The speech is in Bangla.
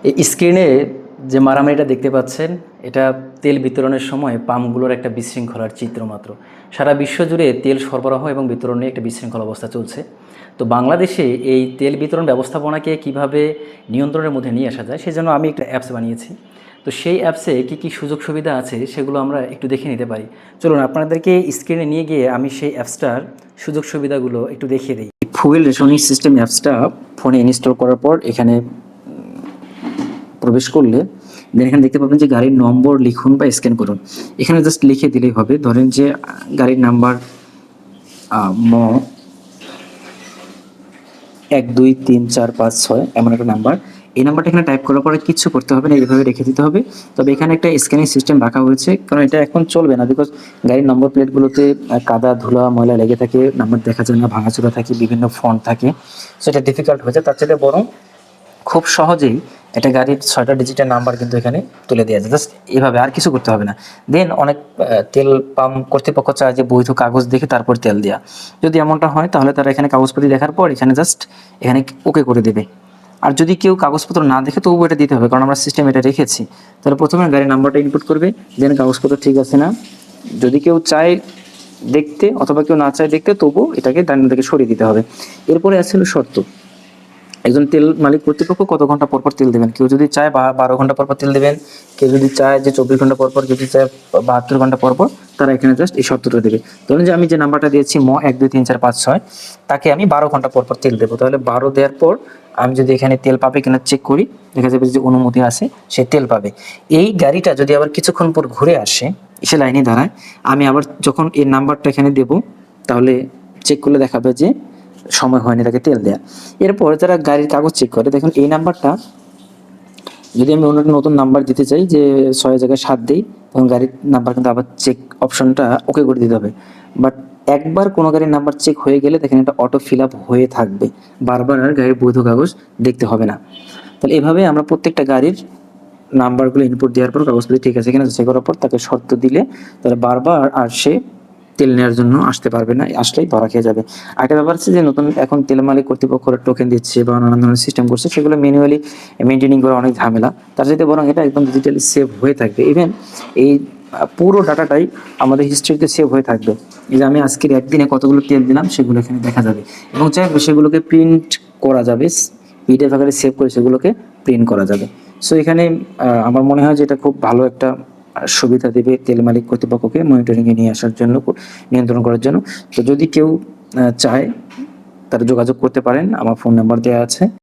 এই স্ক্রিনে যে মারামারিটা দেখতে পাচ্ছেন, এটা তেল বিতরণের সময় পাম্পগুলোর একটা বিশৃঙ্খলার চিত্র মাত্র। সারা বিশ্ব জুড়ে তেল সরবরাহ এবং বিতরণ নিয়ে একটা বিশৃঙ্খল অবস্থা চলছে। তো বাংলাদেশে এই তেল বিতরণ ব্যবস্থাপনাকে কিভাবে নিয়ন্ত্রণের মধ্যে নিয়ে আসা যায়, সেজন্য আমি একটা অ্যাপস বানিয়েছি। তো সেই অ্যাপসে কী কী সুযোগ সুবিধা আছে সেগুলো আমরা একটু দেখে নিতে পারি। চলুন আপনাদেরকে স্ক্রিনে নিয়ে গিয়ে আমি সেই অ্যাপসটার সুযোগ সুবিধাগুলো একটু দেখিয়ে দিই। ফুয়েল রেশনিং সিস্টেম অ্যাপসটা ফোনে ইনস্টল করার পর এখানে প্রবেশ করলে দেন এখানে দেখতে পাবেন যে গাড়ির নম্বর লিখুন বা স্ক্যান করুন। এখানে জাস্ট লিখে দিলেই হবে। ধরেন যে গাড়ির নাম্বার ম 1 2 3 4 5 6 এমন একটা নাম্বার। এই নাম্বারটা এখানে টাইপ করার পরে কিচ্ছু করতে হবে না, এইভাবে রেখে দিতে হবে। তবে এখানে একটা স্ক্যানিং সিস্টেম রাখা হয়েছে, কারণ এটা এখন চলবে না, বিকজ গাড়ির নম্বর প্লেটগুলোতে কাদা ধুলা ময়লা লেগে থাকে, নাম্বার দেখা যায় না, ভাঙাচোরা থাকে, বিভিন্ন ফন্ট থাকে, সো এটা ডিফিকাল্ট হয়েছে। তার চেয়ে বরং খুব সহজেই একটা গাড়ির 6টা ডিজিটের নাম্বার কিন্তু এখানে তুলে দেওয়া যায়, জাস্ট এভাবে, আর কিছু করতে হবে না। দেন অনেক তেল পাম্প কর্তৃপক্ষ চায় যে বৈধ কাগজ দেখে তারপর তেল দেওয়া। যদি এমনটা হয় তাহলে তারা এখানে কাগজপত্র দেখার পর এখানে জাস্ট এখানে ওকে করে দেবে। আর যদি কেউ কাগজপত্র না দেখে তবুও এটা দিতে হবে, কারণ আমরা সিস্টেম এটা রেখেছি। তাহলে প্রথমে গাড়ির নাম্বারটা ইনপুট করবে, দেন কাগজপত্র ঠিক আছে না, যদি কেউ চায় দেখতে অথবা কেউ না চায় দেখতে তবুও এটাকে ডান দিকে সরিয়ে দিতে হবে। এরপরে আসছিল শর্ত, একজন তেল মালিক কর্তৃপক্ষ কত ঘন্টা পর পর তেল দেবেন। কেউ যদি চায় 12 ঘন্টা পর পর তেল দেবেন, কেউ যদি চায় যে 24 ঘন্টা পর পর, কেউ যদি চায় 72 ঘন্টা পর পর, তারা এখানে জাস্ট এই শর্তটা দেবে। ধরুন যে আমি যে নাম্বারটা দিয়েছি ম 1 2 3 4 5 6, তাকে আমি 12 ঘন্টা পর পর তেল দেবো। তাহলে 12 দেওয়ার পর আমি যদি এখানে তেল পাবে কিনা চেক করি, দেখা যাবে যে অনুমতি আছে, সে তেল পাবে। এই গাড়িটা যদি আবার কিছুক্ষণ পর ঘুরে আসে, এসে লাইনে দাঁড়ায়, আমি আবার যখন এই নাম্বারটা এখানে দেবো, তাহলে চেক করলে দেখাবে যে সময় হয়নি তাকে তেল দেয়া। এরপর যারা গাড়ির কাগজ চেক করে, দেখুন এই নাম্বারটা যদি আমি অন্য একটা নতুন নাম্বার দিতে চাই, যে 6 জায়গায় 7 দিই, তখন গাড়ির নাম্বার কিন্তু আবার চেক অপশনটা ওকে করে দিতে হবে। বাট একবার কোনো গাড়ির নাম্বার চেক হয়ে গেলে দেখেন এটা অটো ফিল আপ হয়ে থাকবে, বারবার আর গাড়ির বৈধ কাগজ দেখতে হবে না। তাহলে এভাবে আমরা প্রত্যেকটা গাড়ির নাম্বারগুলো ইনপুট দেওয়ার পর কাগজপত্র ঠিক আছে কিনা চেক করার পর তাকে শর্ত দিলে তাহলে বারবার আর সে তেল নেওয়ার জন্য আসতে পারবে না, আসলেই ধরা খেয়ে যাবে। আরেকটা ব্যাপার আছে যে নতুন এখন তেল মালিক কর্তৃপক্ষ টোকেন দিচ্ছে বা নানান ধরনের সিস্টেম করছে, সেগুলো ম্যানুয়ালি মেনটেনিং করা অনেক ঝামেলা। তার সাথে বরং এটা একদম ডিজিটালি সেভ হয়ে থাকবে। ইভেন এই পুরো ডাটাটাই আমাদের হিস্ট্রিতে সেভ হয়ে থাকবে। এই যে আমি আজকের একদিনে কতগুলো তেল দিলাম সেগুলো এখানে দেখা যাবে, এবং চাইলে সেগুলোকে প্রিন্ট করা যাবে, পিডিএফ আকারে সেভ করে সেগুলোকে প্রিন্ট করা যাবে। সো এখানে আমার মনে হয় যে এটা খুব ভালো একটা সুবিধা দেবে তেল মালিক কর্তৃপক্ষকে মনিটরিংয়ে নিয়ে আসার জন্য, নিয়ন্ত্রণ করার জন্য। তো যদি কেউ চায় তারা যোগাযোগ করতে পারেন, আমার ফোন নাম্বার দেওয়া আছে।